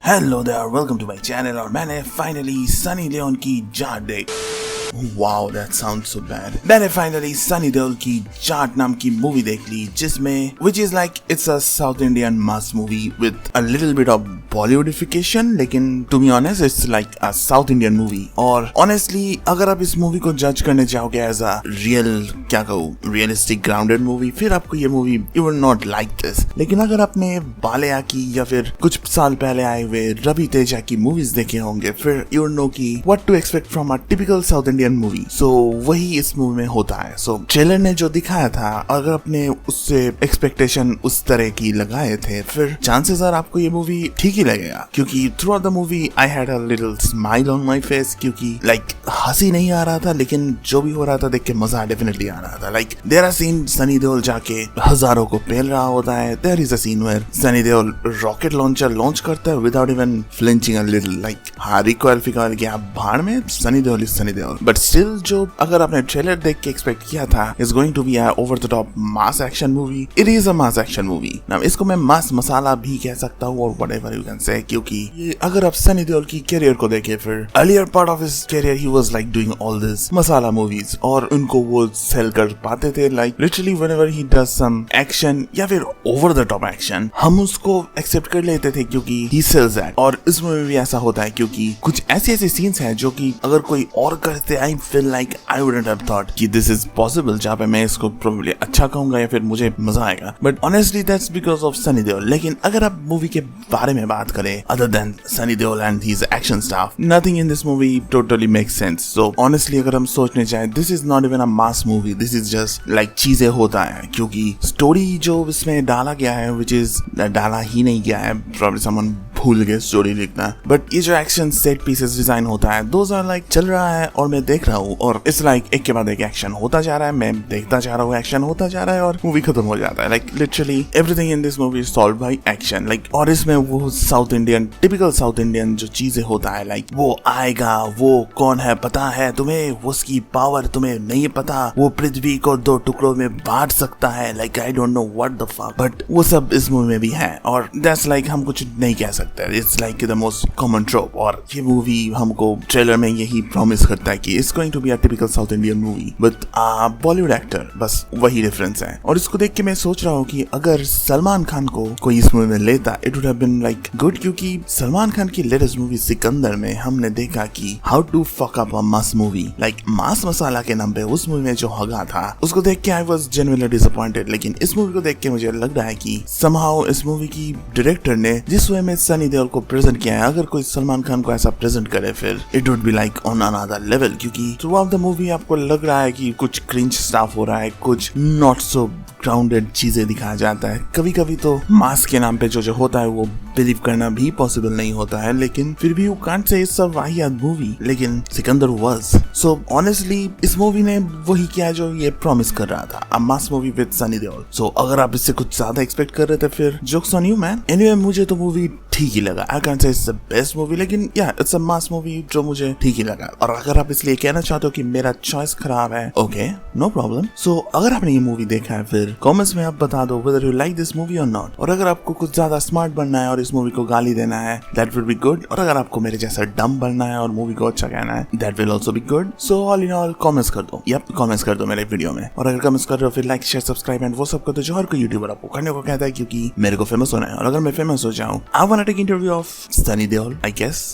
Hello there, welcome to my channel. और मैंने finally Sunny Leone की जाट देख। Wow, that sounds so bad. मैंने फाइनली सनी देओल की जाट नाम की मूवी देख ली, जिसमें which is like it's a South Indian mass movie with a little bit of Bollywoodification, लेकिन to be honest it's like a South Indian movie. और honestly अगर आप इस मूवी को जज करने जाओगे एज अ रियल, क्या कहूँ, रियलिस्टिक ग्राउंडेड मूवी, फिर आपको ये movie you will not like this. लेकिन अगर आपने बालया की या फिर कुछ साल पहले आए हुए रवि तेजा की मूवीज देखे होंगे, फिर यू नो की what to expect from a typical south Indian movie. So वही इस मूवी में होता है। सो ट्रेलर ने जो दिखाया था, अगर आपने उससे एक्सपेक्टेशन उस तरह की लगाए थे, फिर चांसेस आर आपको ये मूवी ठीक ही लगेगा। क्योंकि through out the movie I had a little smile on my face, क्योंकि लाइक हंसी नहीं आ रहा था, लेकिन जो भी हो रहा था देख के मजा डेफिनेटली आ रहा था। Like there are scene Sunny Deol जाके हजारों को पेल रहा होता है। There is a scene where Sunny Deol rocket launcher launch करता है without even flinching a little. Like हाँ, रिकॉइल फिकॉइल किया भाड़ में, Sunny Deol is Sunny Deol. But still जो अगर आपने ट्रेलर देख के एक्सपेक्ट किया था is going to be a over the top mass action movie, it is a mass action movie. Now इसको मैं मास मसाला भी कह सकता हूँ, और व्हाटएवर यू कैन से, क्योंकि ये अगर आप सनी देओल की करियर को देखें, फिर earlier part of his career ही was like doing all this masala movies, और उनको वो सेल कर पाते थे। Like literally whenever he does some action या फिर ओवर द टॉप एक्शन, हम उसको एक्सेप्ट कर लेते थे क्योंकि ही सेल्स दैट। और इस मूवी में भी ऐसा होता है, क्योंकि कुछ ऐसे सीन्स हैं जो कि अगर कोई और करते, I feel like I wouldn't have thought कि दिस इज पॉसिबल, जहाँ पे मैं इसको प्रोबेबली अच्छा कहूंगा या फिर मुझे मजा आएगा। But honestly that's because of Sunny Deol. लेकिन अगर आप मूवी के बारे में बात करें, other than Sunny Deol and his action staff, nothing in this movie totally makes sense. So honestly अगर हम सोचने चाहें, this is not even a mass movie, this is just like चीजें होता है। क्योंकि स्टोरी जो इसमें डाला गया है, विच इज डाला ही नहीं गया है, प्रॉब्ली समवन भूल गए स्टोरी लिखना, बट ये जो एक्शन सेट पीसेस डिजाइन होता है, दोज आर लाइक चल रहा है और मैं देख रहा हूँ, और इट्स लाइक एक के बाद एक एक्शन होता जा रहा है, मैं देखता जा रहा हूँ, एक्शन होता जा रहा है और मूवी खत्म हो जाता है। Like literally everything in this movie is solved by action. Like और इसमें वो south Indian, typical south Indian जो चीजें होता है, लाइक वो आएगा, वो कौन है पता है तुम्हें, उसकी पावर तुम्हें नहीं पता, वो पृथ्वी को 2 टुकड़ों में बांट सकता है, like I don't know what the fuck, but वो सब इस मूवी में भी है। और दैट्स लाइक हम कुछ नहीं कह सकते, it's like the most common ट्रोप। और ये मूवी हमको ट्रेलर में यही प्रॉमिस करता है कि it's going to be a typical south Indian movie with a Bollywood actor, बस वही डिफरेंस है। और इसको देख के मैं सोच रहा हूँ कि अगर सलमान खान को कोई इस मूवी में लेता, it would have been like good, क्योंकि सलमान खान की लेटेस्ट मूवी सिकंदर में हमने देखा कि how to fuck up a mass movie, like mass masala के नाम पे उस मूवी में जो हगा था, उसको देख के आई वाज जेन्युइनली डिसअपॉइंटेड। लेकिन इस मूवी को देख के मुझे लग रहा है कि समहाउ इस मूवी की डायरेक्टर ने जिस वे में सनी देओल को प्रेजेंट किया है, अगर कोई सलमान खान को ऐसा प्रेजेंट करे, फिर it would be like on another level. क्योंकि थ्रू आउट द मूवी आपको लग रहा है कि कुछ क्रिंज स्टाफ हो रहा है, कुछ नॉट सो ग्राउंडेड चीजें दिखाया जाता है। कभी कभी तो मास के नाम पे जो होता है वो बिलीव करना भी पॉसिबल नहीं होता है, लेकिन फिर भी you can't say it's a वाहियात मूवी, लेकिन सिकंदर वाज। सो ऑनेस्टली इस मूवी ने वही किया जो ये प्रॉमिस कर रहा था, a mass movie with Sunny Deol. So अगर आप इससे कुछ ज्यादा एक्सपेक्ट कर रहे थे, फिर jokes on you man. Anyway मुझे तो मूवी ठीक ही लगा। I can't say it's the best movie, लेकिन या इट्स अ मास मूवी जो मुझे ठीक ही लगा। और अगर आप इसलिए कहना चाहते हो कि मेरा चॉइस खराब है, ओके, नो प्रॉब्लम। सो अगर आपने ये मूवी देखा है, फिर कमेंट्स में आप बता दो whether you like this movie or not। और अगर आपको कुछ ज्यादा स्मार्ट बनना है और इस मूवी को गाली देना है, that will be good। और अगर आपको मेरे जैसा डम बनना है और मूवी को अच्छा कहना है, that will also be good। So all in all comments कर दो, कमेंट्स कर दो मेरे वीडियो में। और अगर कमेंट्स कर रहे हो, फिर लाइक शेयर सब्सक्राइब एंड वो सब कर दो जो हर कोई यूट्यूबर आपको करने को कहता है, क्योंकि मेरे को फेमस होना है। और अगर मैं फेमस हो जाऊं, I wanna take interview of Sunny Deol, I guess।